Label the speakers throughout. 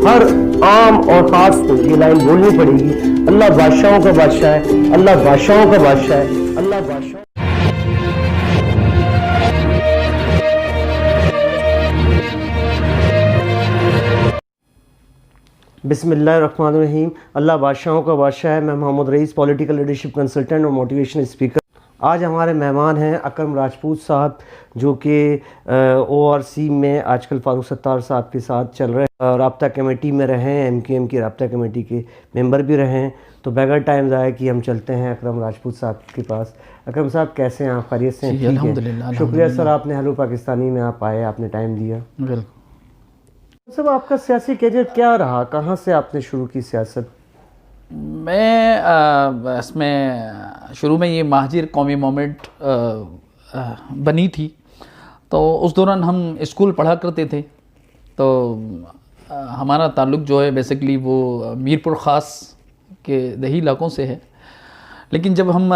Speaker 1: ہر عام اور خاص کو یہ لائن بولنی پڑے گی، اللہ بادشاہوں کا بادشاہ ہے، اللہ بادشاہوں کا بادشاہ ہے، اللہ بادشاہ. بسم اللہ الرحمن الرحیم. اللہ بادشاہوں کا بادشاہ ہے. میں محمد رئیس، پولیٹیکل لیڈرشپ کنسلٹنٹ اور موٹیویشن اسپیکر. آج ہمارے مہمان ہیں اکرم راجپوت صاحب، جو کہ او آر سی میں آج کل فاروق ستار صاحب کے ساتھ چل رہے ہیں، رابطہ کمیٹی میں رہے ہیں، ایم کیو ایم کی رابطہ کمیٹی کے ممبر بھی رہے ہیں. تو بغیر ٹائم ضائع کہ ہم چلتے ہیں اکرم راجپوت صاحب کے پاس. اکرم صاحب کیسے ہیں آپ؟ خیریت سے ہیں؟
Speaker 2: الحمدللہ.
Speaker 1: شکریہ سر، آپ نے ہیلو پاکستانی میں آپ آئے، آپ نے ٹائم دیا. سب آپ کا سیاسی کیریئر کیا رہا؟ کہاں سے آپ نے شروع کی سیاست؟
Speaker 2: میں اس میں شروع میں یہ مہاجر قومی موومنٹ بنی تھی، تو اس دوران ہم اسکول پڑھا کرتے تھے. تو ہمارا تعلق جو ہے بیسیکلی وہ میر پور خاص کے دیہی علاقوں سے ہے. لیکن جب ہم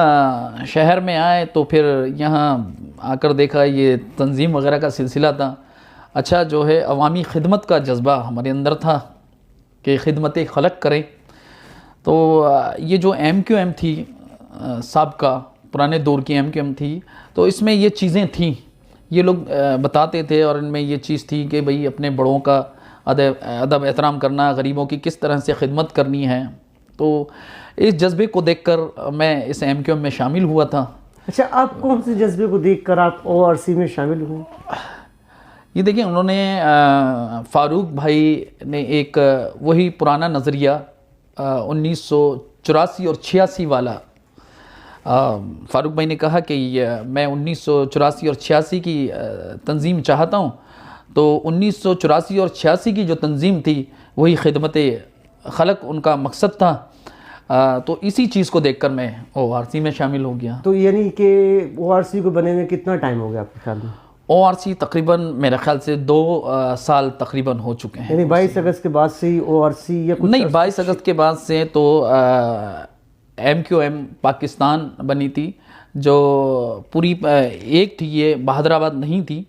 Speaker 2: شہر میں آئے تو پھر یہاں آ کر دیکھا یہ تنظیم وغیرہ کا سلسلہ تھا. اچھا جو ہے عوامی خدمت کا جذبہ ہمارے اندر تھا کہ خدمت خلق کریں. تو یہ جو ایم کیو ایم تھی سابقہ پرانے دور کی ایم کیو ایم تھی، تو اس میں یہ چیزیں تھیں، یہ لوگ بتاتے تھے، اور ان میں یہ چیز تھی کہ بھئی اپنے بڑوں کا ادب احترام کرنا، غریبوں کی کس طرح سے خدمت کرنی ہے. تو اس جذبے کو دیکھ کر میں اس ایم کیو ایم میں شامل ہوا تھا.
Speaker 1: اچھا، آپ کون سے جذبے کو دیکھ کر آپ او آر سی میں شامل ہوئے؟
Speaker 2: یہ دیکھیں، انہوں نے فاروق بھائی نے ایک وہی پرانا نظریہ 1984 اور 86 والا، فاروق بھائی نے کہا کہ میں 1984 اور 86 کی تنظیم چاہتا ہوں. تو 1984 اور 86 کی جو تنظیم تھی وہی خدمت خلق ان کا مقصد تھا. تو اسی چیز کو دیکھ کر میں او آر سی میں شامل ہو گیا.
Speaker 1: تو یعنی کہ او آر سی کو بنے میں کتنا ٹائم ہو گیا آپ کے خیال میں؟
Speaker 2: او آر سی تقریباً میرے خیال سے 2 سال تقریباً ہو چکے ہیں.
Speaker 1: یعنی 22 اگست کے بعد سے ہی او آر سی یا کچھ؟
Speaker 2: نہیں، 22 اگست کے بعد سے تو ایم کیو ایم پاکستان بنی تھی، جو پوری ایک تھی، یہ بہادر آباد نہیں تھی.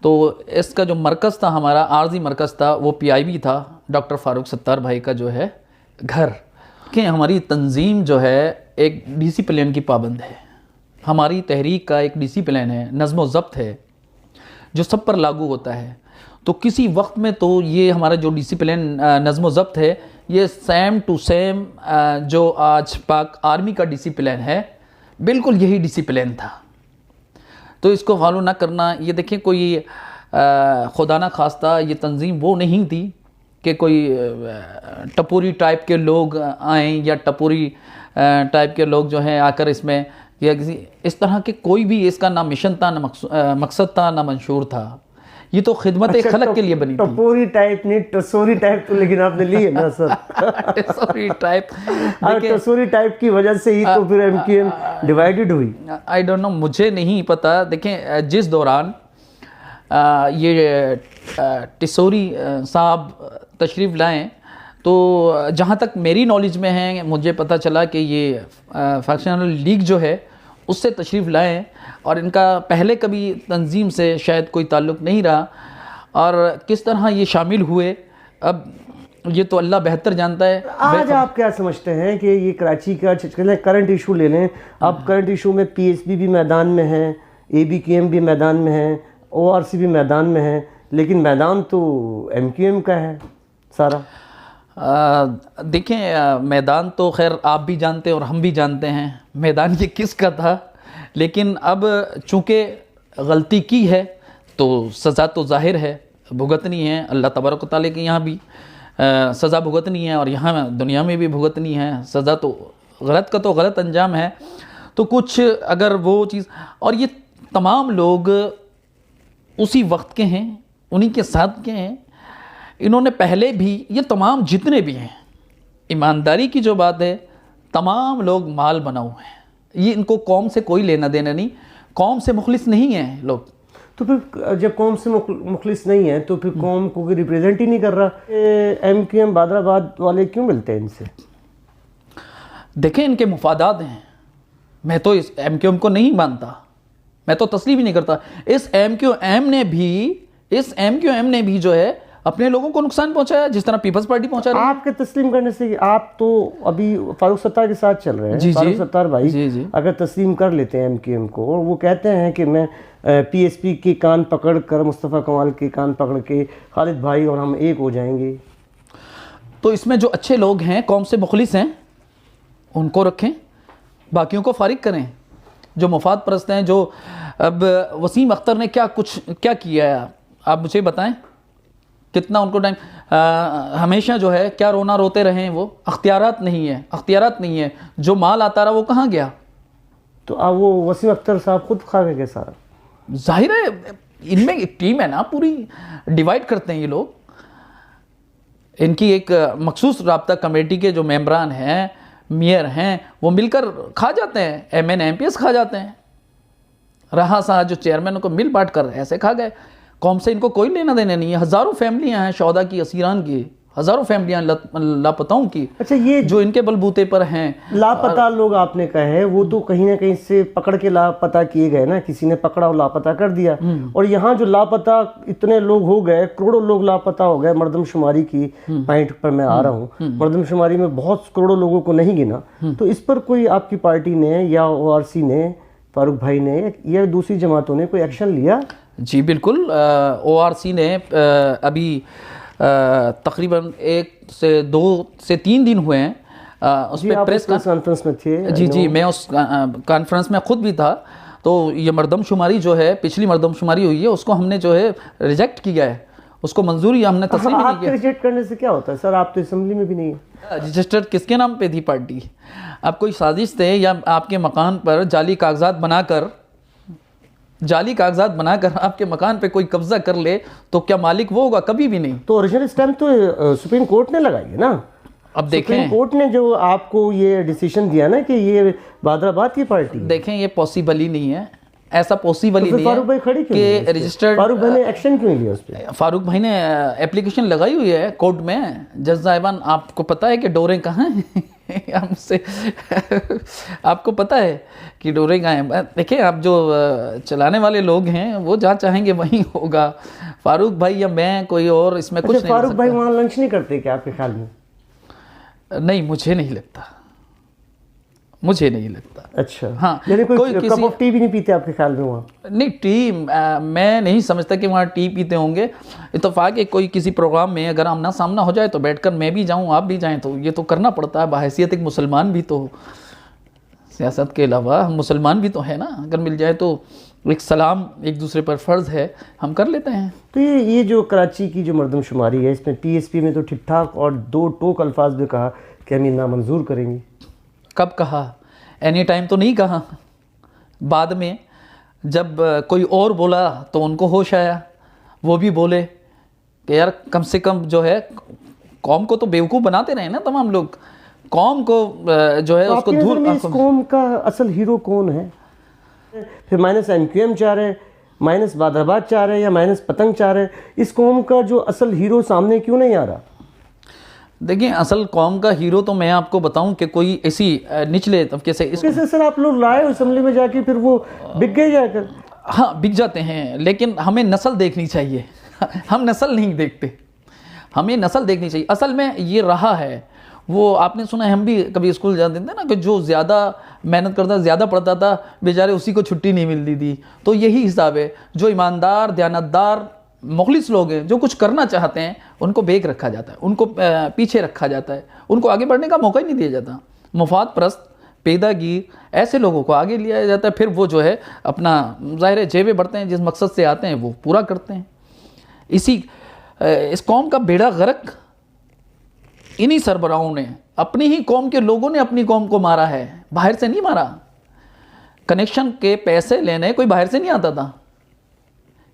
Speaker 2: تو اس کا جو مرکز تھا، ہمارا عارضی مرکز تھا، وہ پی آئی بی تھا، ڈاکٹر فاروق ستار بھائی کا جو ہے گھر. کہ ہماری تنظیم جو ہے ایک ڈسپلن کی پابند ہے. ہماری تحریک کا ایک ڈسپلن ہے، نظم و ضبط ہے جو سب پر لاگو ہوتا ہے. تو کسی وقت میں تو یہ ہمارا جو ڈسپلن نظم و ضبط ہے، یہ سیم ٹو سیم جو آج پاک آرمی کا ڈسپلن ہے، بالکل یہی ڈسپلن تھا. تو اس کو فالو نہ کرنا، یہ دیکھیں کوئی خدا نہ خواستہ یہ تنظیم وہ نہیں تھی کہ کوئی ٹپوری ٹائپ کے لوگ آئیں، یا ٹپوری ٹائپ کے لوگ جو ہیں آ کر اس میں، یا کسی اس طرح کے کوئی بھی اس کا نہ مشن تھا، نہ مقصد تھا، نہ منشور تھا. یہ تو خدمت خلق کے لیے بنی تھی.
Speaker 1: ٹپوری ٹائپ نہیں، ٹسوری ٹائپ، تو لیکن آپ نے لی ہے نا سر.
Speaker 2: ٹسوری ٹائپ،
Speaker 1: ٹسوری ٹائپ کی وجہ سے ہی تو پھر ایم کیو ایم ڈیوائیڈڈ ہوئی.
Speaker 2: آئی ڈونٹ نو، مجھے نہیں پتہ. دیکھیں، جس دوران یہ ٹسوری صاحب تشریف لائیں، تو جہاں تک میری نالج میں ہے، مجھے پتہ چلا کہ یہ فیکشنل لیگ جو ہے اس سے تشریف لائیں، اور ان کا پہلے کبھی تنظیم سے شاید کوئی تعلق نہیں رہا. اور کس طرح یہ شامل ہوئے، اب یہ تو اللہ بہتر جانتا ہے.
Speaker 1: آج آپ کیا سمجھتے ہیں کہ یہ کراچی کا کرنٹ ایشو لے لیں، اب کرنٹ ایشو میں پی ایس پی بھی میدان میں ہے، اے بی کے ایم بھی میدان میں ہے، او آر سی بھی میدان میں ہے، لیکن میدان تو ایم کیو ایم کا ہے سارا.
Speaker 2: دیکھیں، میدان تو خیر آپ بھی جانتے ہیں اور ہم بھی جانتے ہیں میدان یہ کس کا تھا. لیکن اب چونکہ غلطی کی ہے تو سزا تو ظاہر ہے، بھگتنی ہے. اللہ تبارک و تعالیٰ کے یہاں بھی سزا بھگتنی ہے، اور یہاں دنیا میں بھی بھگتنی ہے سزا. تو غلط کا تو غلط انجام ہے. تو کچھ اگر وہ چیز، اور یہ تمام لوگ اسی وقت کے ہیں، انہی کے ساتھ کے ہیں. انہوں نے پہلے بھی، یہ تمام جتنے بھی ہیں، ایمانداری کی جو بات ہے، تمام لوگ مال بنا ہوئے ہیں. یہ ان کو قوم سے کوئی لینا دینا نہیں، قوم سے مخلص نہیں ہیں لوگ.
Speaker 1: تو پھر جب قوم سے مخلص نہیں ہے تو پھر قوم کو کوئی ریپریزنٹ ہی نہیں کر رہا. ایم کیو ایم بہادر آباد والے کیوں ملتے ہیں ان سے؟
Speaker 2: دیکھیں، ان کے مفادات ہیں. میں تو اس ایم کیو ایم کو نہیں مانتا، میں تو تسلیم ہی نہیں کرتا. اس ایم کیو ایم نے بھی جو ہے اپنے لوگوں کو نقصان پہنچایا جس طرح پیپلز پارٹی پہنچا رہی ہے.
Speaker 1: آپ کے تسلیم کرنے سے آپ تو ابھی فاروق ستار کے ساتھ چل رہے ہیں.
Speaker 2: جی
Speaker 1: فاروق ستار بھائی
Speaker 2: جی جی
Speaker 1: اگر تسلیم کر لیتے ہیں ایم کیو ایم کو، اور وہ کہتے ہیں کہ میں پی ایس پی کے کان پکڑ کر، مصطفیٰ کمال کے کان پکڑ کے خالد بھائی اور ہم ایک ہو جائیں گے،
Speaker 2: تو اس میں جو اچھے لوگ ہیں، قوم سے مخلص ہیں، ان کو رکھیں، باقیوں کو فارغ کریں. جو مفاد پرست ہیں، جو اب وسیم اختر نے کیا کیا ہے آپ مجھے بتائیں، کتنا ان کو ٹائم ہمیشہ جو ہے کیا رونا روتے رہے ہیں. وہ اختیارات نہیں ہے. جو مال آتا رہا وہ کہاں گیا؟
Speaker 1: تو اب وہ وسیم اختر صاحب خود کھا گئے سارا.
Speaker 2: ظاہر ہے ان میں ایک ٹیم ہے نا، پوری ڈیوائیڈ کرتے ہیں یہ لوگ. ان کی ایک مخصوص رابطہ کمیٹی کے جو ممبران ہیں، میئر ہیں، وہ مل کر کھا جاتے ہیں. M N M P S کھا جاتے ہیں. رہا سا جو چیئرمین کو مل بانٹ کر ایسے کھا گئے. قوم سے ان کو کوئی لینا دینا نہیں ہے. ہزاروں فیملیاں ہیں شہداء کی، اسیران کی، ہزاروں فیملیاں لاپتاؤں کی.
Speaker 1: اچھا، یہ
Speaker 2: جو ان کے بلبوتے پر ہیں
Speaker 1: لاپتہ لوگ آپ نے کہے، وہ تو کہیں نہ کہیں سے پکڑ کے لاپتہ کیے گئے نا، کسی نے پکڑا اور لاپتہ کر دیا. اور یہاں جو لاپتہ اتنے لوگ ہو گئے، کروڑوں لوگ لاپتہ ہو گئے. مردم شماری کی پوائنٹ پر میں آ رہا ہوں. مردم شماری میں بہت کروڑوں لوگوں کو نہیں گنا. تو اس پر کوئی آپ کی پارٹی نے یا او آر سی نے، فاروق بھائی نے یا دوسری جماعتوں نے کوئی ایکشن لیا؟
Speaker 2: جی بالکل. او آر سی نے ابھی تقریباً 1 سے 2 سے 3 دن ہوئے ہیں اس پہ پریس
Speaker 1: کانفرنس میں تھے.
Speaker 2: جی میں اس کانفرنس میں خود بھی تھا. تو یہ مردم شماری جو ہے، پچھلی مردم شماری ہوئی ہے، اس کو ہم نے جو ہے ریجیکٹ کیا ہے. اس کو منظوری ہم نے تسلیم نہیں کیا.
Speaker 1: آپ ریجیکٹ کرنے سے کیا ہوتا ہے سر؟ آپ تو اسمبلی میں بھی نہیں ہیں.
Speaker 2: رجسٹر کس کے نام پہ تھی پارٹی؟ اب کوئی سازش تھے یا آپ کے مکان پر جعلی کاغذات بنا کر آپ کے مکان پہ کوئی قبضہ کر لے تو کیا مالک وہ ہوگا؟ کبھی بھی نہیں.
Speaker 1: تو اوریجنل اسٹیمپ تو سپریم کورٹ نے لگائی ہے نا.
Speaker 2: اب دیکھیں
Speaker 1: سپریم کورٹ نے جو آپ کو یہ ڈیسیشن دیا نا کہ یہ بہادر آباد کی پارٹی،
Speaker 2: دیکھیں یہ پاسبل ہی نہیں ہے. ایسا پاسبل ہی نہیں
Speaker 1: فاروق بھائی کھڑی کیوں
Speaker 2: کہ رجسٹرڈ.
Speaker 1: فاروق بھائی نے ایکشن کیوں لیا اس پہ؟
Speaker 2: فاروق بھائی نے اپلیکیشن لگائی ہوئی ہے کورٹ میں. جج صاحبان آپ کو پتہ ہے کہ ڈوریں کہاں ہیں؟ آپ کو پتہ ہے کہ ڈوریں کہاں ہیں؟ دیکھیں آپ جو چلانے والے لوگ ہیں وہ جہاں چاہیں گے وہیں ہوگا. فاروق بھائی یا میں کوئی اور اس میں کچھ نہیں.
Speaker 1: فاروق بھائی وہاں لنچ نہیں کرتے کیا آپ کے خیال میں؟
Speaker 2: نہیں مجھے نہیں لگتا.
Speaker 1: اچھا
Speaker 2: ہاں،
Speaker 1: یعنی کوئی کپ آف ٹی بھی نہیں پیتے آپ کے خیال میں وہاں؟
Speaker 2: نہیں، ٹی میں نہیں سمجھتا کہ وہاں ٹی پیتے ہوں گے. اتفاق ہے کوئی کسی پروگرام میں اگر آمنا سامنا ہو جائے تو بیٹھ کر میں بھی جاؤں آپ بھی جائیں تو یہ تو کرنا پڑتا ہے. بحیثیت ایک مسلمان بھی تو، سیاست کے علاوہ ہم مسلمان بھی تو ہے نا. اگر مل جائے تو ایک سلام ایک دوسرے پر فرض ہے، ہم کر لیتے ہیں.
Speaker 1: تو یہ جو کراچی کی جو مردم شماری ہے، اس میں پی ایس پی میں تو ٹھیک ٹھاک اور 2 ٹوک الفاظ بھی کہا کہ ہم یہ نامنظور کریں گے.
Speaker 2: کب کہا؟ اینی ٹائم تو نہیں کہا. بعد میں جب کوئی اور بولا تو ان کو ہوش آیا، وہ بھی بولے کہ یار کم سے کم جو ہے قوم کو تو بیوقوف بناتے رہے نا تمام لوگ. قوم کو جو ہے اس کو دور.
Speaker 1: اس قوم کا اصل ہیرو کون ہے؟ پھر مائنس ایم کیو ایم چاہ رہے ہیں، مائنس بہادر آباد چاہ رہے ہیں یا مائنس پتنگ چاہ رہے ہیں. اس قوم کا جو اصل ہیرو سامنے کیوں نہیں آ رہا؟
Speaker 2: دیکھیں اصل قوم کا ہیرو تو میں آپ کو بتاؤں کہ کوئی ایسی نچلے طبقے سے
Speaker 1: سر آپ لوگ لائے اسمبلی میں جا کے پھر وہ بک گئے جا کر.
Speaker 2: ہاں بک جاتے ہیں، لیکن ہمیں نسل دیکھنی چاہیے. ہم نسل نہیں دیکھتے، ہمیں نسل دیکھنی چاہیے. اصل میں یہ رہا ہے، وہ آپ نے سنا ہے ہم بھی کبھی اسکول جاتے تھے نا کہ جو زیادہ محنت کرتا زیادہ پڑھتا تھا بیچارے اسی کو چھٹی نہیں ملتی تھی. تو یہی حساب ہے. جو ایماندار دیانتدار مخلص لوگ ہیں جو کچھ کرنا چاہتے ہیں ان کو بیک رکھا جاتا ہے، ان کو پیچھے رکھا جاتا ہے، ان کو آگے بڑھنے کا موقع ہی نہیں دیا جاتا. مفاد پرست پیدا گیر ایسے لوگوں کو آگے لیا جاتا ہے. پھر وہ جو ہے اپنا ظاہر جیبیں بڑھتے ہیں، جس مقصد سے آتے ہیں وہ پورا کرتے ہیں. اس قوم کا بیڑا غرق انہی سربراہوں نے، اپنی ہی قوم کے لوگوں نے اپنی قوم کو مارا ہے، باہر سے نہیں مارا. کنیکشن کے پیسے لینے کوئی باہر سے نہیں آتا تھا.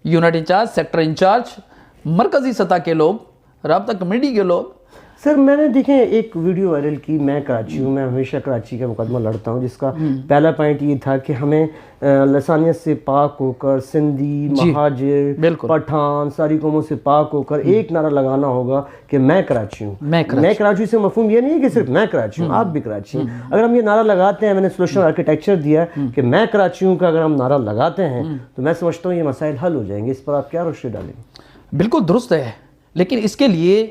Speaker 2: یونٹ انچارج، سیکٹر انچارج، مرکزی سطح کے لوگ، رابطہ کمیٹی کے لوگ.
Speaker 1: سر میں نے دیکھیں ایک ویڈیو وائرل کی، میں کراچی ہوں، میں ہمیشہ کراچی کا مقدمہ لڑتا ہوں، جس کا پہلا پوائنٹ یہ تھا کہ ہمیں لسانیت سے پاک ہو کر سندھی، مہاجر، پٹھان، ساری قوموں سے پاک ہو کر ایک نعرہ لگانا ہوگا کہ میں کراچی ہوں. میں کراچی سے مفہوم یہ نہیں ہے کہ صرف میں کراچی ہوں، آپ بھی کراچی ہیں. اگر ہم یہ نعرہ لگاتے ہیں، میں نے سولوشن آرکیٹیکچر دیا کہ میں کراچی ہوں کا اگر ہم نعرہ لگاتے ہیں تو میں سمجھتا ہوں یہ مسائل حل ہو جائیں گے. اس پر آپ کیا روشنی ڈالیں گے؟
Speaker 2: بالکل درست ہے. لیکن اس کے لیے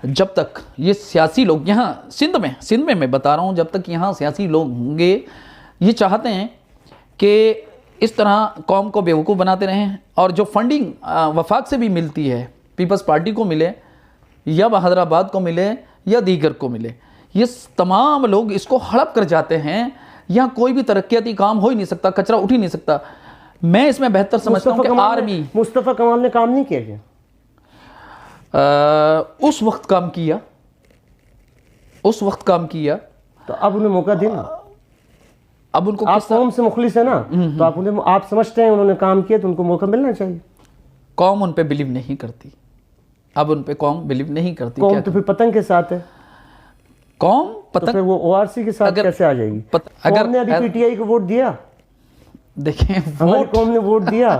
Speaker 2: جب تک یہ سیاسی لوگ یہاں سندھ میں میں بتا رہا ہوں، جب تک یہاں سیاسی لوگ ہوں گے یہ چاہتے ہیں کہ اس طرح قوم کو بیوقوف بناتے رہیں، اور جو فنڈنگ وفاق سے بھی ملتی ہے، پیپلز پارٹی کو ملے یا بہادر آباد کو ملے یا دیگر کو ملے، یہ تمام لوگ اس کو ہڑپ کر جاتے ہیں. یہاں کوئی بھی ترقیاتی کام ہو ہی نہیں سکتا، کچرا اٹھ ہی نہیں سکتا. میں اس میں بہتر سمجھتا ہوں کہ آرمی
Speaker 1: مصطفیٰ کمال نے کام نہیں کیا کیا؟
Speaker 2: اس وقت کام کیا،
Speaker 1: تو اب انہیں موقع دینا.
Speaker 2: اب ان کو
Speaker 1: آپ قوم سے مخلص ہیں نا، تو آپ سمجھتے ہیں انہوں نے کام کیا تو ان کو موقع ملنا چاہیے.
Speaker 2: قوم ان پہ بلیو نہیں کرتی، اب ان پہ قوم بلیو نہیں کرتی.
Speaker 1: قوم تو پھر پتنگ کے ساتھ ہے.
Speaker 2: قوم
Speaker 1: پتنگ پھر وہ او آر سی کے ساتھ کیسے آ جائے گی؟ قوم نے ابھی پی ٹی آئی کو ووٹ دیا.
Speaker 2: دیکھیں
Speaker 1: ہماری قوم نے ووٹ دیا.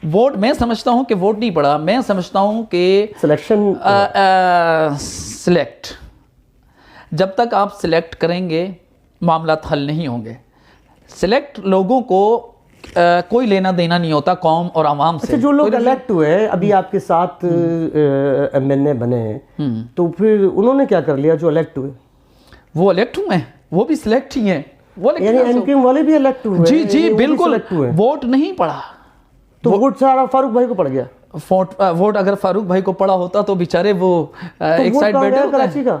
Speaker 2: ووٹ میں سمجھتا ہوں کہ ووٹ نہیں پڑا، میں سمجھتا ہوں کہ سلیکٹ جب تک آپ سلیکٹ کریں گے معاملات حل نہیں ہوں گے. سلیکٹ لوگوں کو کوئی لینا دینا نہیں ہوتا قوم اور عوام سے.
Speaker 1: جو لوگ الیکٹ ہوئے ابھی آپ کے ساتھ ایم این اے بنے ہیں، تو پھر انہوں نے کیا کر لیا جو الیکٹ ہوئے؟
Speaker 2: وہ الیکٹ ہوئے ہیں، وہ بھی سلیکٹ ہی ہیں.
Speaker 1: یعنی این پی ایم والے بھی الیکٹ ہوئے؟
Speaker 2: جی بالکل. ووٹ نہیں پڑا
Speaker 1: تو ووٹ سارا فاروق بھائی کو پڑ گیا.
Speaker 2: ووٹ اگر فاروق بھائی کو پڑا ہوتا تو بیچارے وہ ایک سائڈ بیٹھے ہوتے
Speaker 1: کراچی کا.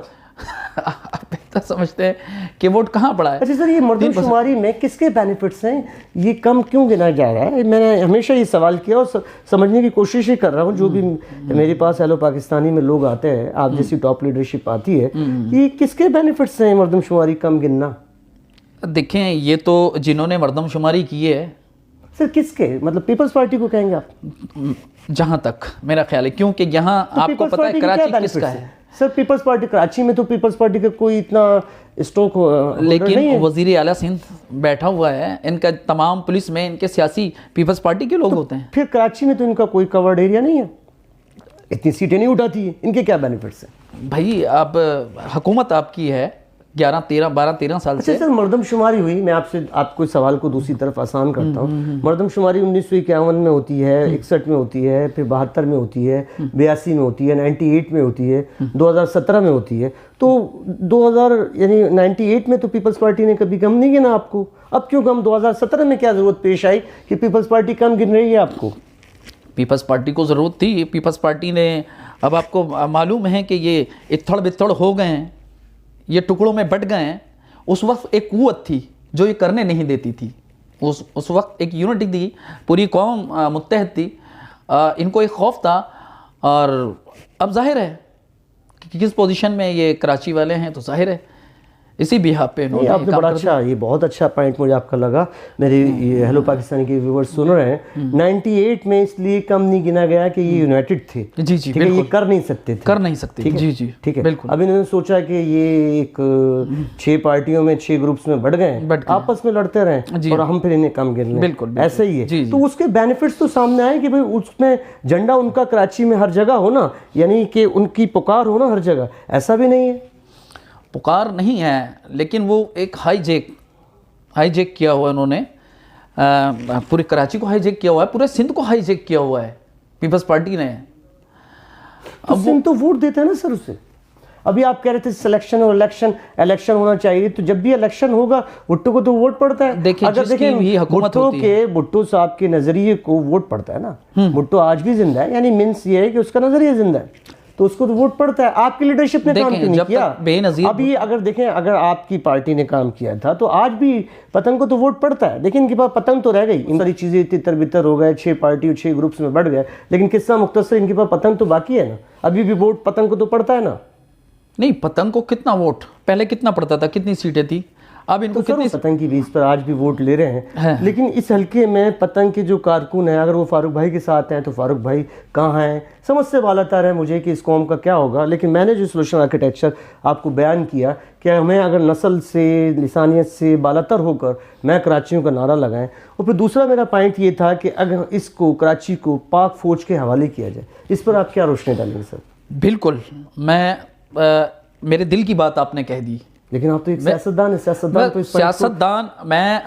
Speaker 2: آپ بہتر سمجھتے ہیں کہ ووٹ کہاں پڑا ہے.
Speaker 1: اچھا سر، یہ مردم شماری میں کس کے بینیفٹس ہیں؟ یہ کم کیوں گنا جا رہا ہے؟ میں نے ہمیشہ یہ سوال کیا اور سمجھنے کی کوشش ہی کر رہا ہوں. جو بھی میرے پاس ہیلو پاکستانی میں لوگ آتے ہیں، آپ جیسی ٹاپ لیڈرشپ آتی ہے، یہ کس کے بینیفٹس ہیں مردم شماری کم گننا؟
Speaker 2: دیکھیں یہ تو جنہوں نے مردم شماری کی ہے.
Speaker 1: سر کس کے؟ مطلب پیپلز پارٹی کو کہیں گے آپ؟
Speaker 2: جہاں تک میرا خیال ہے، کیونکہ یہاں آپ کو پتہ ہے کراچی کس کا ہے.
Speaker 1: سر پیپلز پارٹی کراچی میں تو پیپلز پارٹی کا کوئی اتنا اسٹوک
Speaker 2: لیکن وزیر اعلیٰ سندھ بیٹھا ہوا ہے، ان کا تمام پولیس میں ان کے سیاسی پیپلز پارٹی کے لوگ ہوتے ہیں.
Speaker 1: پھر کراچی میں تو ان کا کوئی کورڈ ایریا نہیں ہے، اتنی سیٹیں نہیں اٹھاتی ہیں. ان کے کیا بینیفٹس ہیں؟
Speaker 2: بھائی اب حکومت آپ کی ہے 12-13 سال سے.
Speaker 1: اچھا سر، مردم شماری ہوئی، میں آپ کو سوال کو دوسری طرف آسان کرتا ہوں. مردم شماری 1951 میں ہوتی ہے، 61 میں ہوتی ہے، پھر 72 میں ہوتی ہے، 82 میں ہوتی ہے، 98 میں ہوتی ہے، 2017 میں ہوتی ہے. تو 98 میں تو پیپلز پارٹی نے کبھی کم نہیں گنا آپ کو. اب کیوں کم 2017 میں کیا ضرورت پیش آئی کہ پیپلز پارٹی کم گن رہی ہے آپ کو؟
Speaker 2: پیپلز پارٹی کو ضرورت تھی. پیپلز پارٹی نے اب آپ کو معلوم ہے کہ یہ اتھڑ بتھڑ ہو گئے ہیں، یہ ٹکڑوں میں بٹ گئے ہیں. اس وقت ایک قوت تھی جو یہ کرنے نہیں دیتی تھی. اس وقت ایک یونٹی تھی، پوری قوم متحد تھی. ان کو ایک خوف تھا، اور اب ظاہر ہے کہ کس پوزیشن میں یہ کراچی والے ہیں، تو ظاہر ہے اسی بھی پہ
Speaker 1: آپ نے بڑا اچھا، یہ بہت اچھا پوائنٹ مجھے آپ کا لگا. میرے ہیلو پاکستانی کے ویورز سن رہے ہیں، 98 میں اس لیے کم نہیں گنا گیا کہ یہ یونائٹڈ تھے.
Speaker 2: جی
Speaker 1: ٹھیک ہے، یہ کر نہیں سکتے تھے.
Speaker 2: کر نہیں سکتے. جی جی
Speaker 1: ٹھیک ہے.
Speaker 2: بالکل.
Speaker 1: اب انہوں نے سوچا کہ یہ ایک 6 پارٹیوں میں 6 گروپس میں بڑھ گئے ہیں، آپس میں لڑتے رہیں اور ہم پھر انہیں کم گن لیں.
Speaker 2: بالکل
Speaker 1: ایسا ہی ہے. تو اس کے بینیفٹس تو سامنے آئے کہ بھائی اس میں جھنڈا ان کا کراچی میں ہر جگہ ہونا، یعنی کہ ان کی پکار ہونا ہر جگہ. ایسا بھی نہیں ہے.
Speaker 2: پکار نہیں ہے، لیکن وہ ایک ہائی جیک کیا ہوا انہوں نے. پورے کراچی کو ہائی جیک کیا ہوا ہے، پورے سندھ کو ہائی جیک کیا ہوا ہے پیپلز پارٹی نے.
Speaker 1: اب سندھ تو ووٹ دیتے ہیں نا سر اسے. ابھی آپ کہہ رہے تھے سلیکشن اور الیکشن ہونا چاہیے، تو جب بھی الیکشن ہوگا بھٹو کو تو ووٹ پڑتا ہے.
Speaker 2: اگر دیکھیں
Speaker 1: بھٹو صاحب کے نظریے کو ووٹ پڑتا ہے نا. بھٹو آج بھی زندہ ہے، یعنی مینس یہ ہے کہ اس کا نظریہ زندہ ہے، تو اس کو تو ووٹ پڑتا ہے. آپ کی لیڈرشپ نے کام کیوں نہیں کیا؟ ابھی اگر دیکھیں، اگر آپ کی پارٹی نے کام کیا تھا تو آج بھی پتنگ کو تو ووٹ پڑتا ہے، لیکن ان کے پاس پتنگ تو رہ گئی. ان ساری چیزیں اتنی تربتر ہو گئے، 6 پارٹی اور 6 گروپس میں بڑھ گئے، لیکن قصہ مختصر ان کے پاس پتنگ تو باقی ہے نا. ابھی بھی ووٹ پتنگ کو تو پڑتا ہے نا.
Speaker 2: نہیں، پتنگ کو کتنا ووٹ پہلے کتنا پڑتا تھا، کتنی سیٹیں تھی؟ اب ان کو کتنی
Speaker 1: پتنگ کی بیس پر آج بھی ووٹ لے رہے ہیں. لیکن اس حلقے میں پتنگ کے جو کارکن ہیں، اگر وہ فاروق بھائی کے ساتھ ہیں تو فاروق بھائی کہاں ہیں؟ سمجھ سے بالا تر ہے مجھے کہ اس قوم کا کیا ہوگا. لیکن میں نے جو سولوشن آرکیٹیکچر آپ کو بیان کیا کہ ہمیں اگر نسل سے، لسانیت سے بالا تر ہو کر میں کراچیوں کا نعرہ لگائیں. اور پھر دوسرا میرا پوائنٹ یہ تھا کہ اگر اس کو کراچی کو پاک فوج کے حوالے کیا جائے، اس پر آپ کیا روشنی ڈالیں گے سر؟
Speaker 2: بالکل، میں میرے دل کی بات آپ نے کہہ دی.
Speaker 1: لیکن آپ تو ایک سیاستدان ہیں.
Speaker 2: سیاستدان
Speaker 1: میں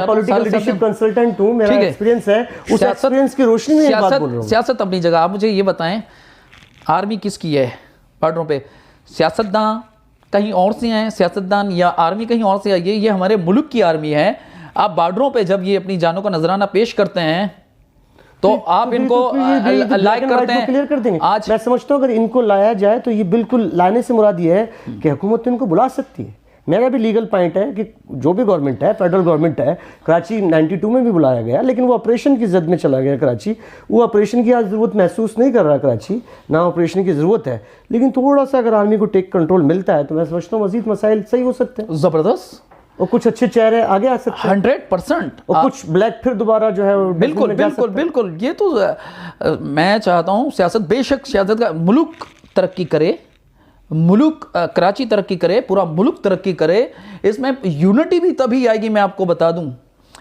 Speaker 1: پولیٹیکل لیڈرشپ کنسلٹنٹ ہوں، میرا ایکسپیرینس ہے، اس ایکسپیرینس کی روشنی میں یہ بات بول رہا ہوں.
Speaker 2: سیاست اپنی جگہ. آپ مجھے یہ بتائیں، آرمی کس کی ہے بارڈروں پہ؟ سیاستدان کہیں اور سے ہیں، سیاستدان یا آرمی کہیں اور سے آئی ہے، یہ ہمارے ملک کی آرمی ہے۔ آپ بارڈروں پہ جب یہ اپنی جانوں کا نذرانہ پیش کرتے ہیں تو آپ ان کو لائک کرتے ہیں۔
Speaker 1: کلیئر کر دیں گے۔ میں سمجھتا ہوں اگر ان کو لایا جائے تو یہ بالکل لانے سے مراد یہ ہے کہ حکومت ان کو بلا سکتی ہے۔ میرا بھی لیگل پوائنٹ ہے کہ جو بھی گورنمنٹ ہے، فیڈرل گورنمنٹ ہے، کراچی 92 میں بھی بلایا گیا لیکن وہ آپریشن کی زد میں چلا گیا کراچی، وہ آپریشن کی آج ضرورت محسوس نہیں کر رہا کراچی، نہ آپریشن کی ضرورت ہے، لیکن تھوڑا سا اگر آرمی کو ٹیک کنٹرول ملتا ہے تو میں سمجھتا ہوں مزید مسائل صحیح ہو سکتے ہیں،
Speaker 2: زبردست،
Speaker 1: اور کچھ اچھے چہرے آگے آ سکتے ہیں
Speaker 2: 100%،
Speaker 1: اور کچھ بلیک پھر دوبارہ جو ہے
Speaker 2: بالکل بالکل بالکل۔ یہ تو میں چاہتا ہوں سیاست، بے شک سیاست کا ملک ترقی کرے، ملک کراچی ترقی کرے، پورا ملک ترقی کرے، اس میں یونٹی بھی تبھی آئے گی، میں آپ کو بتا دوں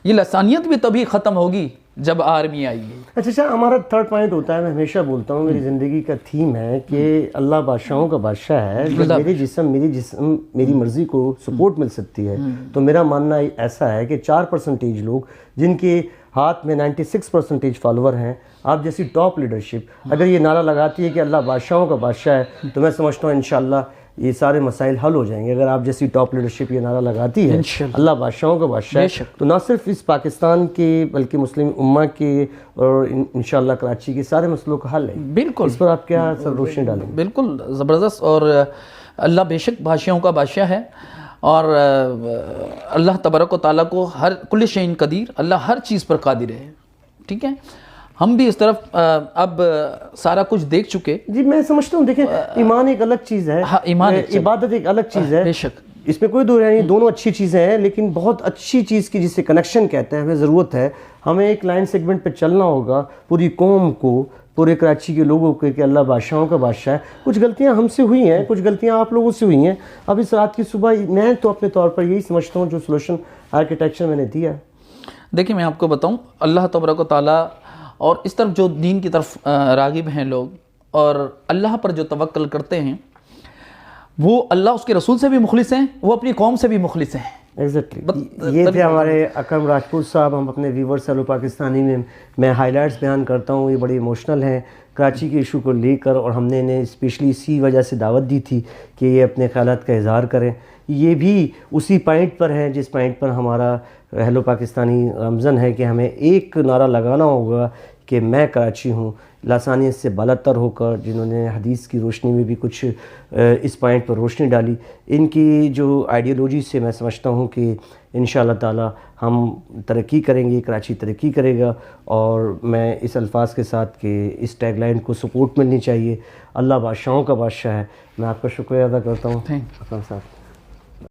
Speaker 2: یہ لسانیت بھی تبھی ختم ہوگی جب آرمی آئے گی۔
Speaker 1: اچھا ہمارا تھرڈ پوائنٹ ہوتا ہے، میں ہمیشہ بولتا ہوں میری زندگی کا تھیم ہے کہ اللہ بادشاہوں کا بادشاہ ہے، جب میری جسم میری مرضی کو سپورٹ مل سکتی ہے تو میرا ماننا ایسا ہے کہ 4% لوگ جن کے ہاتھ میں 96% فالوور ہیں، آپ جیسی ٹاپ لیڈرشپ اگر یہ نعرہ لگاتی ہے کہ اللہ بادشاہوں کا بادشاہ ہے تو میں سمجھتا ہوں انشاءاللہ یہ سارے مسائل حل ہو جائیں گے۔ اگر آپ جیسی ٹاپ لیڈرشپ یہ نعرہ لگاتی ہے اللہ بادشاہوں کا بادشاہ ہے تو نہ صرف اس پاکستان کے بلکہ مسلم امہ کے اور انشاءاللہ کراچی کے سارے مسئلوں کا حل ہے۔
Speaker 2: بالکل،
Speaker 1: اس پر آپ کیا سر روشنی ڈالیں گے؟
Speaker 2: بالکل زبردست، اور اللہ بے شک بادشاہوں کا بادشاہ ہے، اور اللہ تبارک و تعالیٰ کو ہر کل شیء قدیر، اللہ ہر چیز پر قادر ہے، ٹھیک ہے۔ ہم بھی اس طرف اب سارا کچھ دیکھ چکے۔
Speaker 1: جی میں سمجھتا ہوں دیکھیں ایمان ایک الگ چیز ہے، عبادت ایک الگ چیز ہے،
Speaker 2: بے شک
Speaker 1: اس میں کوئی دو رہا نہیں، دونوں اچھی چیزیں ہیں، لیکن بہت اچھی چیز کی جسے کنیکشن کہتے ہیں ہمیں ضرورت ہے۔ ہمیں ایک لائن سیگمنٹ پہ چلنا ہوگا پوری قوم کو، پورے کراچی کے لوگوں کو کہ اللہ بادشاہوں کا بادشاہ ہے۔ کچھ غلطیاں ہم سے ہوئی ہیں، کچھ غلطیاں آپ لوگوں سے ہوئی ہیں، اب اس رات کی صبح میں تو اپنے طور پر یہی سمجھتا ہوں جو سولوشن آرکیٹیکچر میں نے دیا۔
Speaker 2: دیکھیں میں آپ کو بتاؤں، اللہ تبارک و تعالیٰ اور اس طرف جو دین کی طرف راغب ہیں لوگ اور اللہ پر جو توکل کرتے ہیں، وہ اللہ اس کے رسول سے بھی مخلص ہیں، وہ اپنی قوم سے بھی مخلص ہیں۔
Speaker 1: ایگزیکٹلی یہ تھے ہمارے اکرم راجپوت صاحب۔ ہم اپنے ویورز ہیلو پاکستانی میں ہائی لائٹس بیان کرتا ہوں، یہ بڑی ایموشنل ہیں کراچی کے ایشو کو لے کر، اور ہم نے انہیں اسپیشلی اسی وجہ سے دعوت دی تھی کہ یہ اپنے خیالات کا اظہار کریں۔ یہ بھی اسی پوائنٹ پر ہیں جس پوائنٹ پر ہمارا ہیلو پاکستانی رمضان ہے کہ ہمیں ایک نعرہ لگانا ہوگا کہ میں کراچی ہوں، لسانیت سے بالاتر ہو کر جنہوں نے حدیث کی روشنی میں بھی کچھ اس پوائنٹ پر روشنی ڈالی، ان کی جو آئیڈیالوجی سے میں سمجھتا ہوں کہ انشاءاللہ تعالی ہم ترقی کریں گے، کراچی ترقی کرے گا۔ اور میں اس الفاظ کے ساتھ کہ اس ٹیگ لائن کو سپورٹ ملنی چاہیے، اللہ بادشاہوں کا بادشاہ ہے، میں آپ کا شکریہ ادا کرتا ہوں اکرم صاحب۔